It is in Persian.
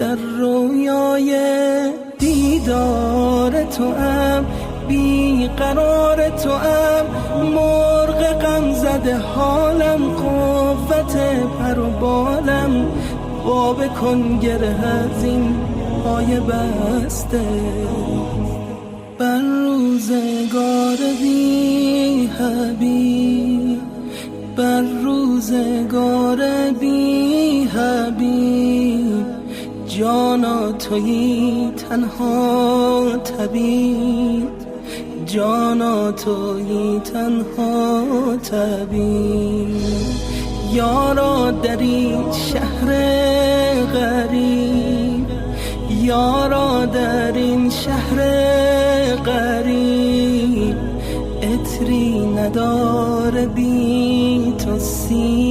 در رویای دیدار توام، بیقرار توام، مرغ غم زده حالم، قوت پر و بالم، باب کن گره از این پای بسته. بر روزگار بی حبیب، بر روزگار بی حبیب، جانا تویی تنها طبیب، جانا تویی تنها طبیب. یارا در این شهر غریب، یارا در این شهر غریب، عطری نداره بی تو سیر.